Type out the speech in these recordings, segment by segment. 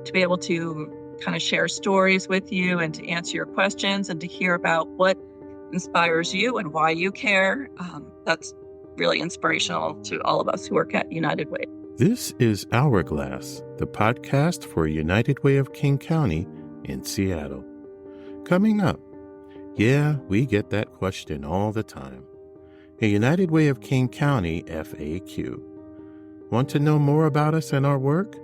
to be able to kind of share stories with you and to answer your questions and to hear about what inspires you and why you care. That's really inspirational to all of us who work at United Way. This is Hourglass, the podcast for United Way of King County in Seattle. Coming up, yeah, we get that question all the time. A United Way of King County FAQ. Want to know more about us and our work?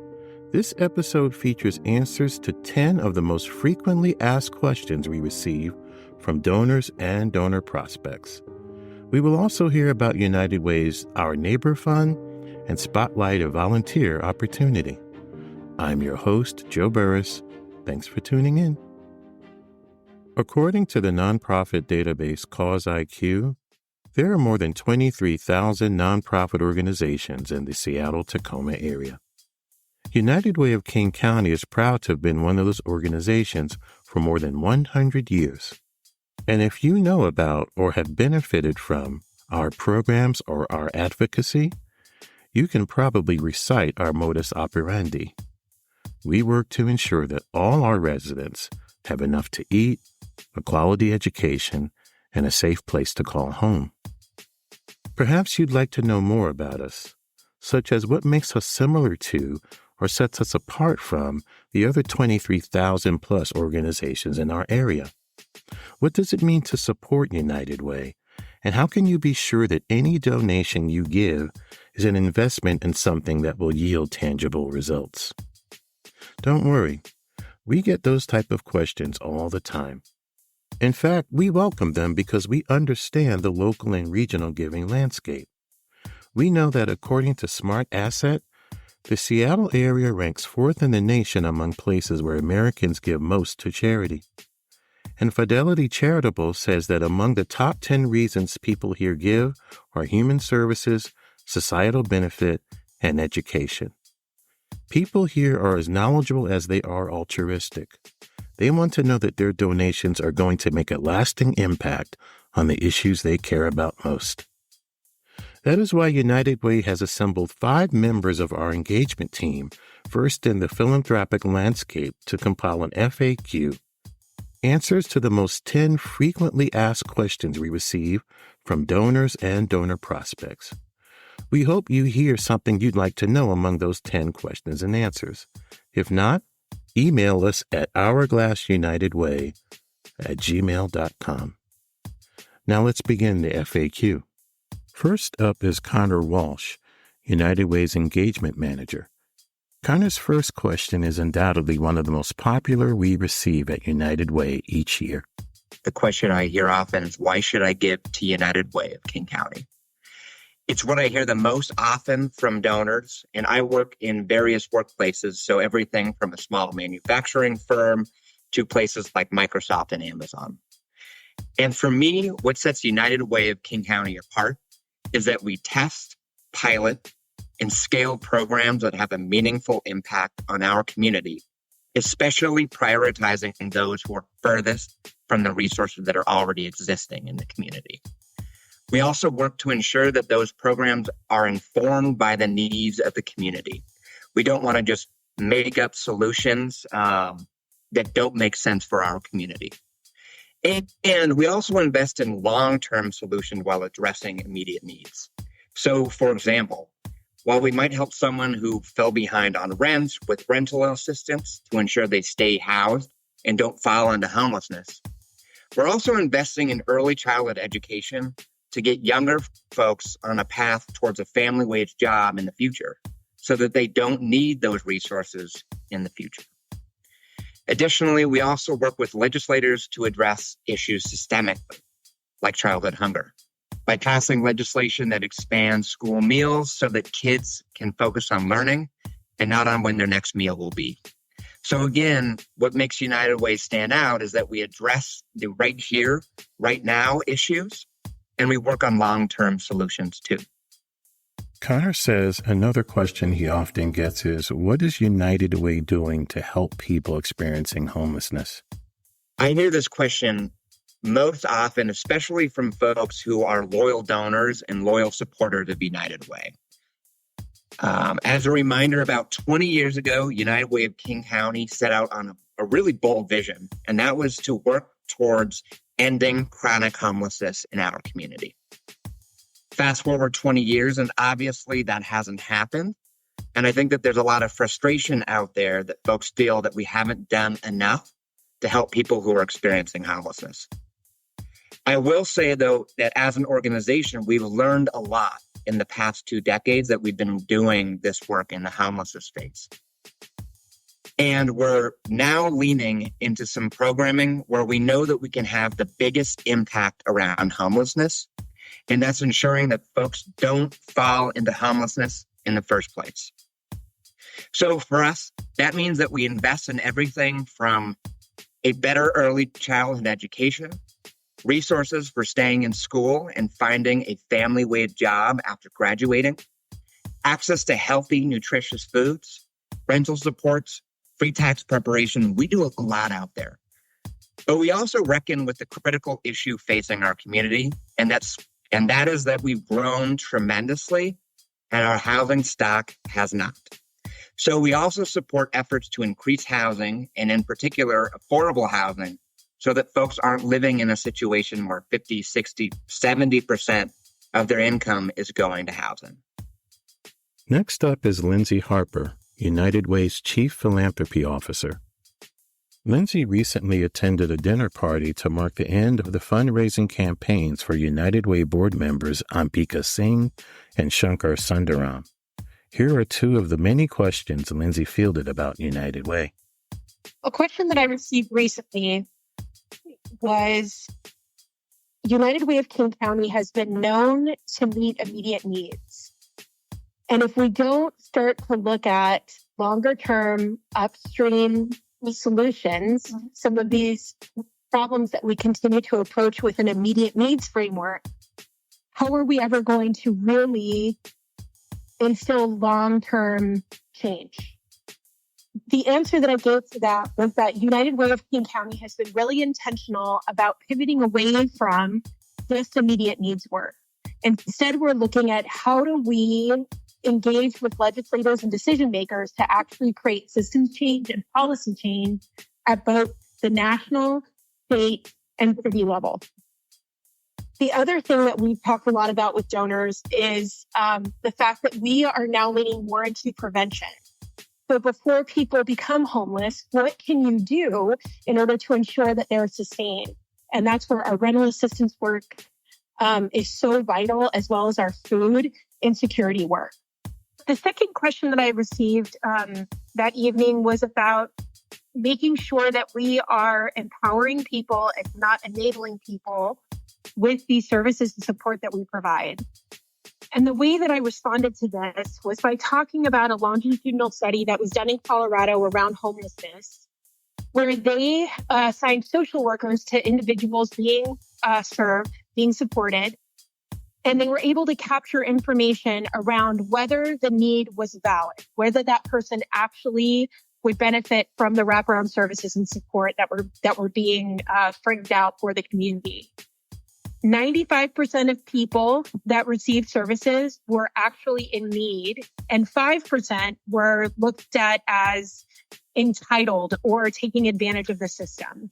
This episode features answers to 10 of the most frequently asked questions we receive from donors and donor prospects. We will also hear about United Way's Our Neighbor Fund and spotlight a volunteer opportunity. I'm your host, Joe Burris. Thanks for tuning in. According to the nonprofit database Cause IQ, there are more than 23,000 nonprofit organizations in the Seattle-Tacoma area. United Way of King County is proud to have been one of those organizations for more than 100 years. And if you know about or have benefited from our programs or our advocacy, you can probably recite our modus operandi. We work to ensure that all our residents have enough to eat, a quality education, and a safe place to call home. Perhaps you'd like to know more about us, such as what makes us similar to or sets us apart from the other 23,000 plus organizations in our area. What does it mean to support United Way? And how can you be sure that any donation you give is an investment in something that will yield tangible results? Don't worry, we get those type of questions all the time. In fact, we welcome them because we understand the local and regional giving landscape. We know that according to Smart Asset, the Seattle area ranks 4th in the nation among places where Americans give most to charity. And Fidelity Charitable says that among the top 10 reasons people here give are human services, societal benefit, and education. People here are as knowledgeable as they are altruistic. They want to know that their donations are going to make a lasting impact on the issues they care about most. That is why United Way has assembled 5 members of our engagement team, versed in the philanthropic landscape, to compile an FAQ, answers to the most 10 frequently asked questions we receive from donors and donor prospects. We hope you hear something you'd like to know among those 10 questions and answers. If not, email us at hourglassunitedway@gmail.com. Now let's begin the FAQ. First up is Connor Walsh, United Way's engagement manager. Connor's first question is undoubtedly one of the most popular we receive at United Way each year. The question I hear often is, why should I give to United Way of King County? It's what I hear the most often from donors, and I work in various workplaces, so everything from a small manufacturing firm to places like Microsoft and Amazon. And for me, what sets United Way of King County apart is that we test, pilot, and scale programs that have a meaningful impact on our community, especially prioritizing those who are furthest from the resources that are already existing in the community. We also work to ensure that those programs are informed by the needs of the community. We don't want to just make up solutions that don't make sense for our community. And we also invest in long-term solutions while addressing immediate needs. So, for example, while we might help someone who fell behind on rent with rental assistance to ensure they stay housed and don't fall into homelessness, we're also investing in early childhood education to get younger folks on a path towards a family wage job in the future so that they don't need those resources in the future. Additionally, we also work with legislators to address issues systemically, like childhood hunger, by passing legislation that expands school meals so that kids can focus on learning and not on when their next meal will be. So again, what makes United Way stand out is that we address the right here, right now issues, and we work on long-term solutions too. Connor says another question he often gets is, what is United Way doing to help people experiencing homelessness? I hear this question most often, especially from folks who are loyal donors and loyal supporters of United Way. As a reminder, about 20 years ago, United Way of King County set out on a really bold vision, and that was to work towards ending chronic homelessness in our community. Fast forward 20 years, and obviously that hasn't happened. And I think that there's a lot of frustration out there that folks feel that we haven't done enough to help people who are experiencing homelessness. I will say, though, that as an organization, we've learned a lot in the past 2 decades that we've been doing this work in the homelessness space. And we're now leaning into some programming where we know that we can have the biggest impact around homelessness. And that's ensuring that folks don't fall into homelessness in the first place. So for us, that means that we invest in everything from a better early childhood education, resources for staying in school and finding a family wage job after graduating, access to healthy, nutritious foods, rental supports, free tax preparation. We do a lot out there. But we also reckon with the critical issue facing our community, and that is that we've grown tremendously and our housing stock has not. So we also support efforts to increase housing, and in particular, affordable housing, so that folks aren't living in a situation where 50, 60, 70% of their income is going to housing. Next up is Lindsay Harper, United Way's Chief Philanthropy Officer. Lindsay recently attended a dinner party to mark the end of the fundraising campaigns for United Way board members Ambika Singh and Shankar Sundaram. Here are 2 of the many questions Lindsay fielded about United Way. A question that I received recently was, United Way of King County has been known to meet immediate needs. And if we don't start to look at longer term upstream solutions, some of these problems that we continue to approach with an immediate needs framework, how are we ever going to really instill long-term change? The answer that I gave to that was that United Way of King County has been really intentional about pivoting away from just immediate needs work. Instead, we're looking at how do we engage with legislators and decision makers to actually create systems change and policy change at both the national, state, and city level. The other thing that we've talked a lot about with donors is the fact that we are now leaning more into prevention. So before people become homeless, what can you do in order to ensure that they're sustained? And that's where our rental assistance work is so vital, as well as our food insecurity work. The second question that I received that evening was about making sure that we are empowering people and not enabling people with these services and support that we provide. And the way that I responded to this was by talking about a longitudinal study that was done in Colorado around homelessness, where they assigned social workers to individuals being served, being supported, and they were able to capture information around whether the need was valid, whether that person actually would benefit from the wraparound services and support that were being framed out for the community. 95% of people that received services were actually in need, and 5% were looked at as entitled or taking advantage of the system.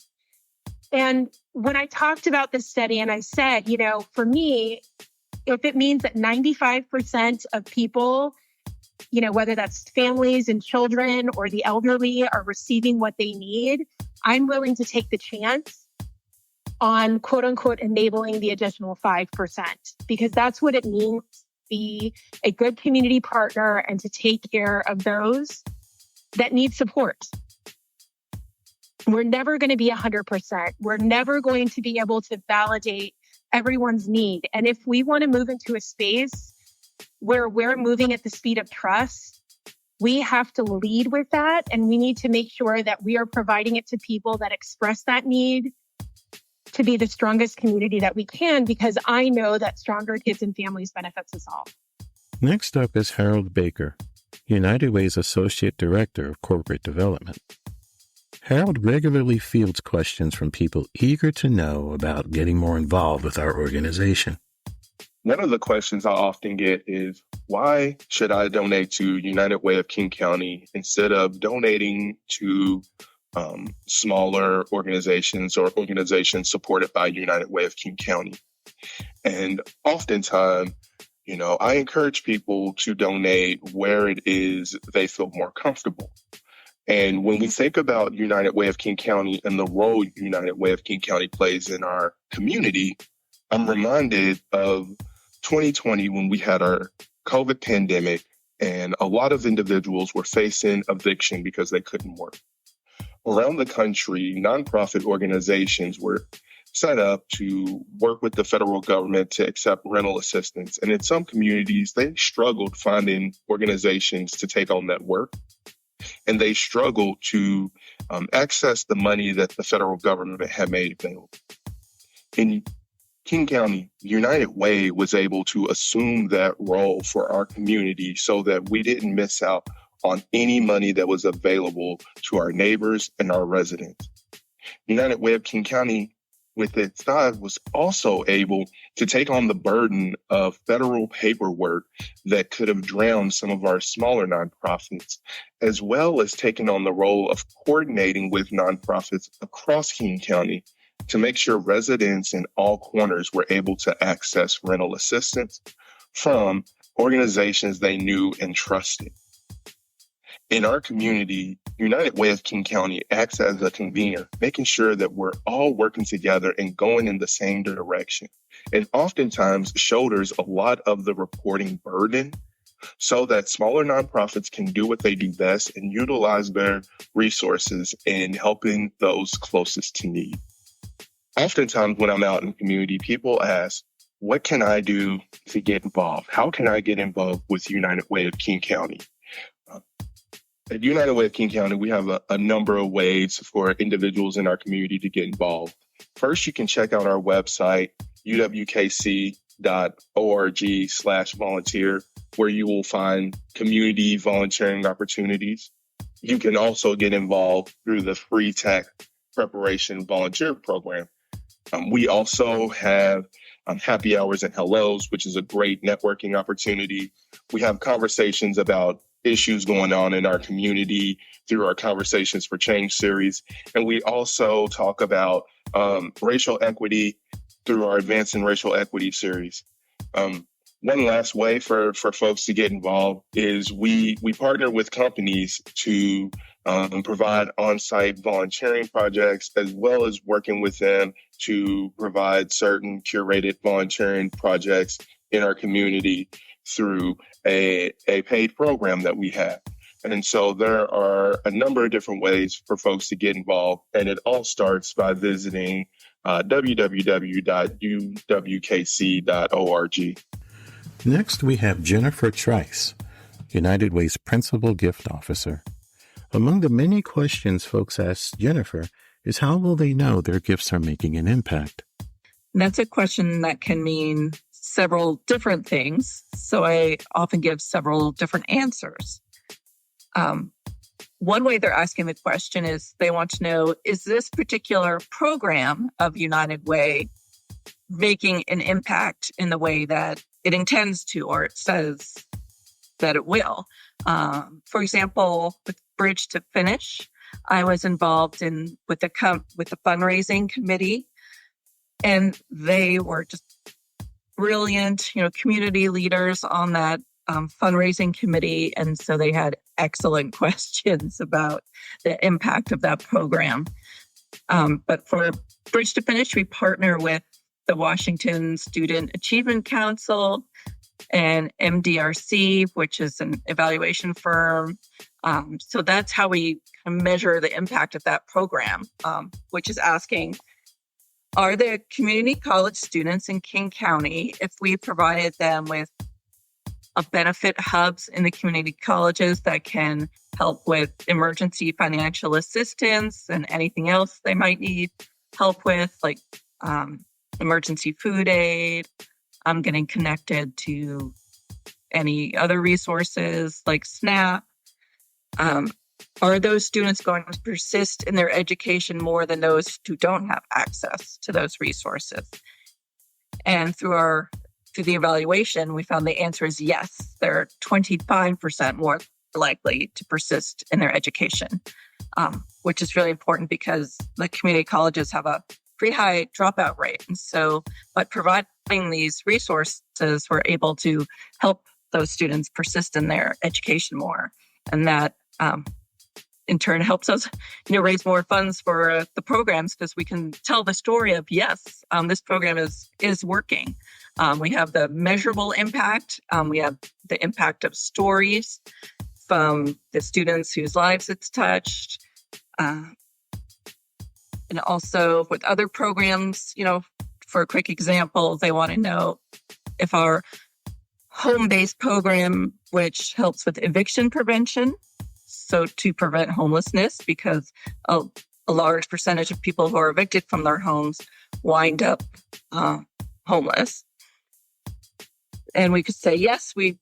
And when I talked about this study and I said, for me, if it means that 95% of people, whether that's families and children or the elderly, are receiving what they need, I'm willing to take the chance on quote unquote enabling the additional 5%, because that's what it means to be a good community partner and to take care of those that need support. We're never going to be 100%. We're never going to be able to validate everyone's need. And if we want to move into a space where we're moving at the speed of trust, we have to lead with that. And we need to make sure that we are providing it to people that express that need to be the strongest community that we can, because I know that stronger kids and families benefits us all. Next up is Harold Baker, United Way's Associate Director of Corporate Development. Harold regularly fields questions from people eager to know about getting more involved with our organization. One of the questions I often get is, why should I donate to United Way of King County instead of donating to smaller organizations or organizations supported by United Way of King County? And oftentimes, I encourage people to donate where it is they feel more comfortable. And when we think about United Way of King County and the role United Way of King County plays in our community, I'm reminded of 2020 when we had our COVID pandemic and a lot of individuals were facing eviction because they couldn't work. Around the country, nonprofit organizations were set up to work with the federal government to accept rental assistance. And in some communities, they struggled finding organizations to take on that work. And they struggled to access the money that the federal government had made available. In King County, United Way was able to assume that role for our community so that we didn't miss out on any money that was available to our neighbors and our residents. United Way of King County, with its size, was also able to take on the burden of federal paperwork that could have drowned some of our smaller nonprofits, as well as taking on the role of coordinating with nonprofits across King County to make sure residents in all corners were able to access rental assistance from organizations they knew and trusted. In our community, United Way of King County acts as a convener, making sure that we're all working together and going in the same direction, and oftentimes shoulders a lot of the reporting burden so that smaller nonprofits can do what they do best and utilize their resources in helping those closest to need. Oftentimes when I'm out in the community, people ask, what can I do to get involved? How can I get involved with United Way of King County? At United Way of King County, we have a number of ways for individuals in our community to get involved. First, you can check out our website, uwkc.org/volunteer, where you will find community volunteering opportunities. You can also get involved through the Free Tech Preparation Volunteer Program. We also have happy hours and hellos, which is a great networking opportunity. We have conversations about issues going on in our community through our Conversations for Change series. And we also talk about racial equity through our Advancing Racial Equity series. One last way for folks to get involved is we partner with companies to provide on-site volunteering projects, as well as working with them to provide certain curated volunteering projects in our community through a paid program that we have. And so there are a number of different ways for folks to get involved. And it all starts by visiting www.uwkc.org. Next, we have Jennifer Trice, United Way's Principal Gift Officer. Among the many questions folks ask Jennifer is how will they know their gifts are making an impact? That's a question that can mean several different things. So I often give several different answers. One way they're asking the question is they want to know, is this particular program of United Way making an impact in the way that it intends to, or it says that it will? For example, with Bridge to Finish, I was involved with the fundraising committee, and they were just brilliant, community leaders on that fundraising committee. And so they had excellent questions about the impact of that program. But for Bridge to Finish, we partner with the Washington Student Achievement Council and MDRC, which is an evaluation firm. So that's how we measure the impact of that program, which is asking, are the community college students in King County, if we provided them with a benefit hubs in the community colleges that can help with emergency financial assistance and anything else they might need help with, like emergency food aid, getting connected to any other resources like SNAP. Are those students going to persist in their education more than those who don't have access to those resources? And through our through the evaluation, we found the answer is yes. They're 25% more likely to persist in their education, which is really important because the community colleges have a pretty high dropout rate. And so by providing these resources, we're able to help those students persist in their education more. And that in turn helps us, raise more funds for the programs because we can tell the story of, yes, this program is working. We have the measurable impact. We have the impact of stories from the students whose lives it's touched. And also with other programs, for a quick example, they want to know if our home-based program, which helps with eviction prevention, so to prevent homelessness, because a large percentage of people who are evicted from their homes wind up homeless. And we could say, yes, we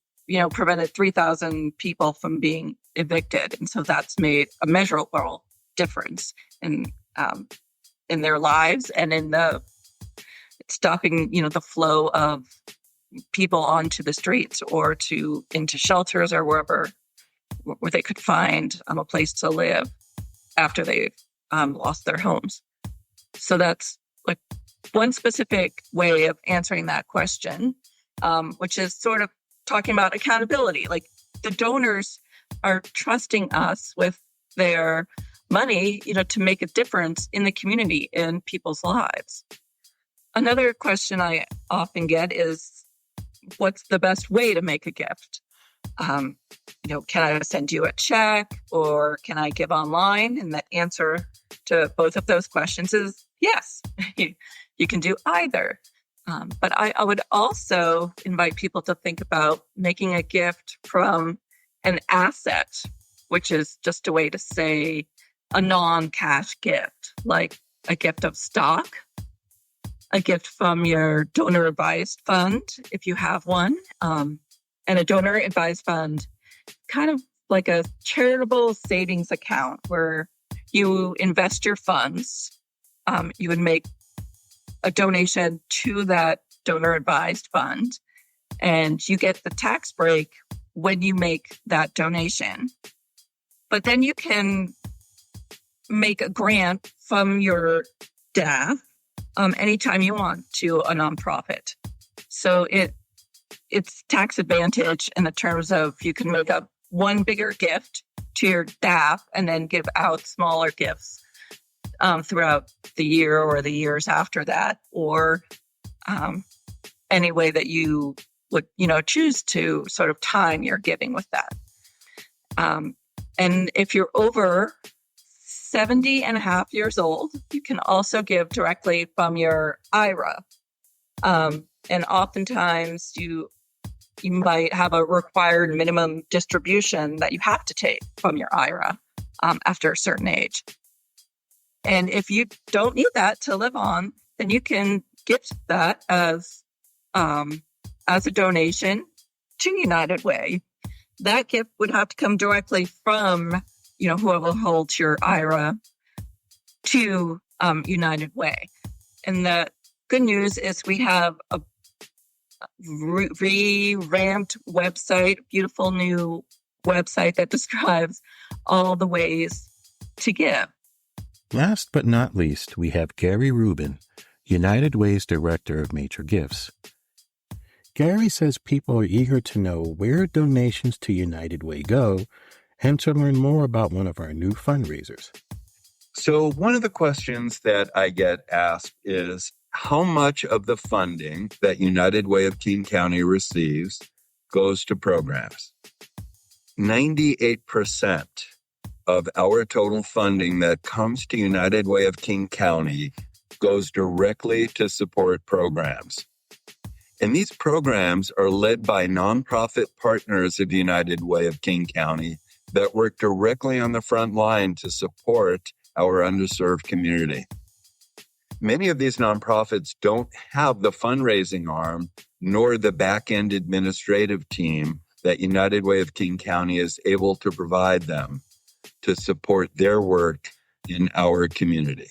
prevented 3,000 people from being evicted. And so that's made a measurable difference in their lives and in the stopping, the flow of people onto the streets or into shelters or wherever where they could find a place to live after they've lost their homes. So that's like one specific way of answering that question, which is sort of talking about accountability. Like the donors are trusting us with their money, to make a difference in the community, in people's lives. Another question I often get is, what's the best way to make a gift? Can I send you a check or can I give online? And the answer to both of those questions is yes, you can do either. But I would also invite people to think about making a gift from an asset, which is just a way to say a non-cash gift, like a gift of stock, a gift from your donor advised fund, if you have one. And a donor advised fund, kind of like a charitable savings account where you invest your funds. You would make a donation to that donor advised fund, and you get the tax break when you make that donation. But then you can make a grant from your DAF anytime you want to a nonprofit. So it's tax advantage in the terms of you can make up one bigger gift to your DAF and then give out smaller gifts throughout the year or the years after that, or any way that you would, choose to sort of time your giving with that. And if you're over 70 and a half years old, you can also give directly from your IRA. And oftentimes you might have a required minimum distribution that you have to take from your IRA after a certain age. And if you don't need that to live on, then you can gift that as a donation to United Way. That gift would have to come directly from, whoever holds your IRA to United Way. And the good news is we have a revamped website, beautiful new website that describes all the ways to give. Last but not least, we have Gary Rubin, United Way's Director of Major Gifts. Gary says people are eager to know where donations to United Way go and to learn more about one of our new fundraisers. So one of the questions that I get asked is, how much of the funding that United Way of King County receives goes to programs? 98% of our total funding that comes to United Way of King County goes directly to support programs. And these programs are led by nonprofit partners of United Way of King County that work directly on the front line to support our underserved community. Many of these nonprofits don't have the fundraising arm nor the back-end administrative team that United Way of King County is able to provide them to support their work in our community.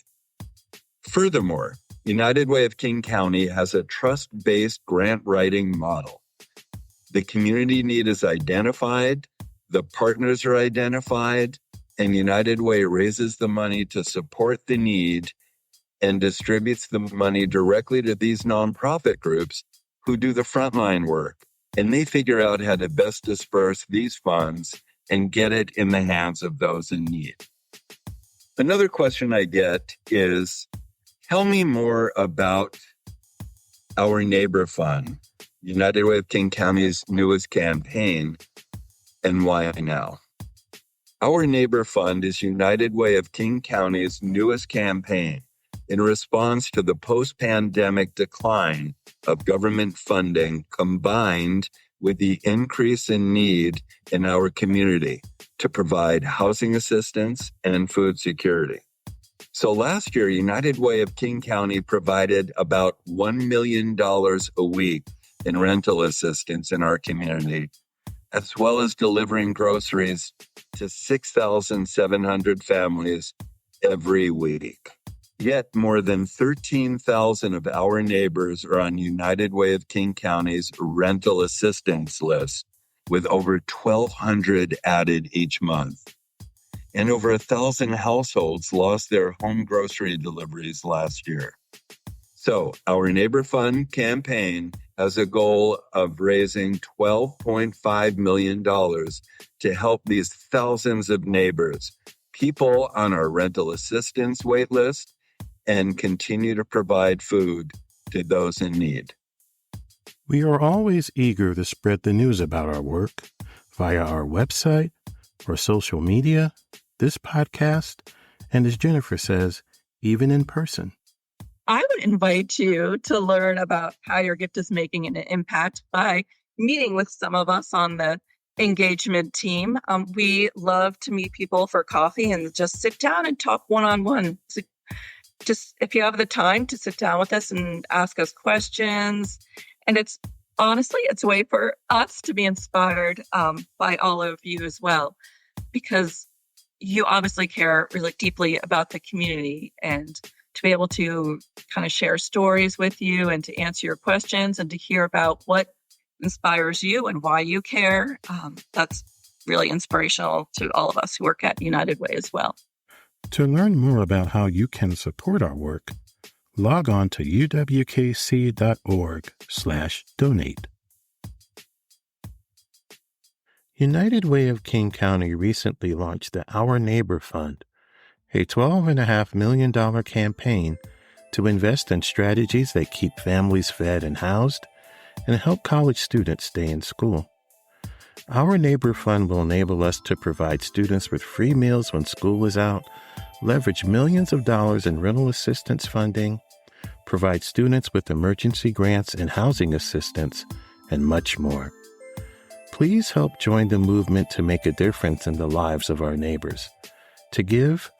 Furthermore, United Way of King County has a trust-based grant writing model. The community need is identified, the partners are identified, and United Way raises the money to support the need and distributes the money directly to these nonprofit groups who do the frontline work. And they figure out how to best disperse these funds and get it in the hands of those in need. Another question I get is, tell me more about Our Neighbor Fund, United Way of King County's newest campaign, and why now? Our Neighbor Fund is United Way of King County's newest campaign in response to the post-pandemic decline of government funding combined with the increase in need in our community to provide housing assistance and food security. So last year, United Way of King County provided about $1 million a week in rental assistance in our community, as well as delivering groceries to 6,700 families every week. Yet more than 13,000 of our neighbors are on United Way of King County's rental assistance list, with over 1,200 added each month. And over 1,000 households lost their home grocery deliveries last year. So our Neighbor Fund campaign has a goal of raising $12.5 million to help these thousands of neighbors, people on our rental assistance wait list, and continue to provide food to those in need. We are always eager to spread the news about our work via our website or social media, this podcast, and as Jennifer says, even in person. I would invite you to learn about how your gift is making an impact by meeting with some of us on the engagement team. We love to meet people for coffee and just sit down and talk one-on-one. So just if you have the time to sit down with us and ask us questions. And it's a way for us to be inspired by all of you as well, because you obviously care really deeply about the community, and to be able to kind of share stories with you and to answer your questions and to hear about what inspires you and why you care. That's really inspirational to all of us who work at United Way as well. To learn more about how you can support our work, log on to uwkc.org/donate. United Way of King County recently launched the Our Neighbor Fund, a $12.5 million campaign to invest in strategies that keep families fed and housed and help college students stay in school. Our Neighbor Fund will enable us to provide students with free meals when school is out, leverage millions of dollars in rental assistance funding, provide students with emergency grants and housing assistance, and much more. Please help join the movement to make a difference in the lives of our neighbors. To give,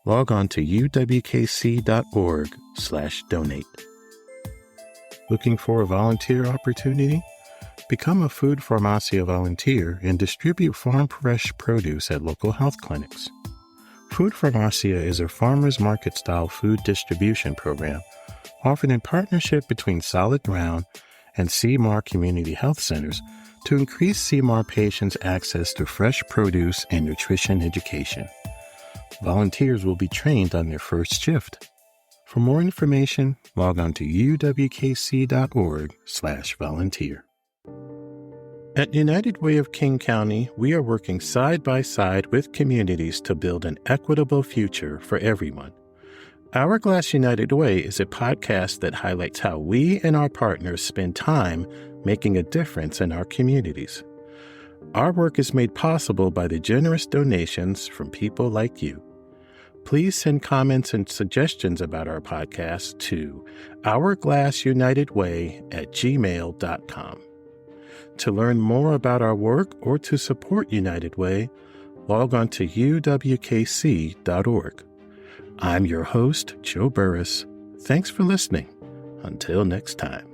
log on to uwkc.org/donate. Looking for a volunteer opportunity? Become a Food Pharmacia volunteer and distribute farm fresh produce at local health clinics. Food Pharmacia is a farmers market-style food distribution program offered in partnership between Solid Ground and CMAR Community Health Centers to increase CMAR patients' access to fresh produce and nutrition education. Volunteers will be trained on their first shift. For more information, log on to uwkc.org/volunteer. At United Way of King County, we are working side by side with communities to build an equitable future for everyone. Hourglass United Way is a podcast that highlights how we and our partners spend time making a difference in our communities. Our work is made possible by the generous donations from people like you. Please send comments and suggestions about our podcast to hourglassunitedway@gmail.com. To learn more about our work or to support United Way, log on to uwkc.org. I'm your host, Joe Burris. Thanks for listening. Until next time.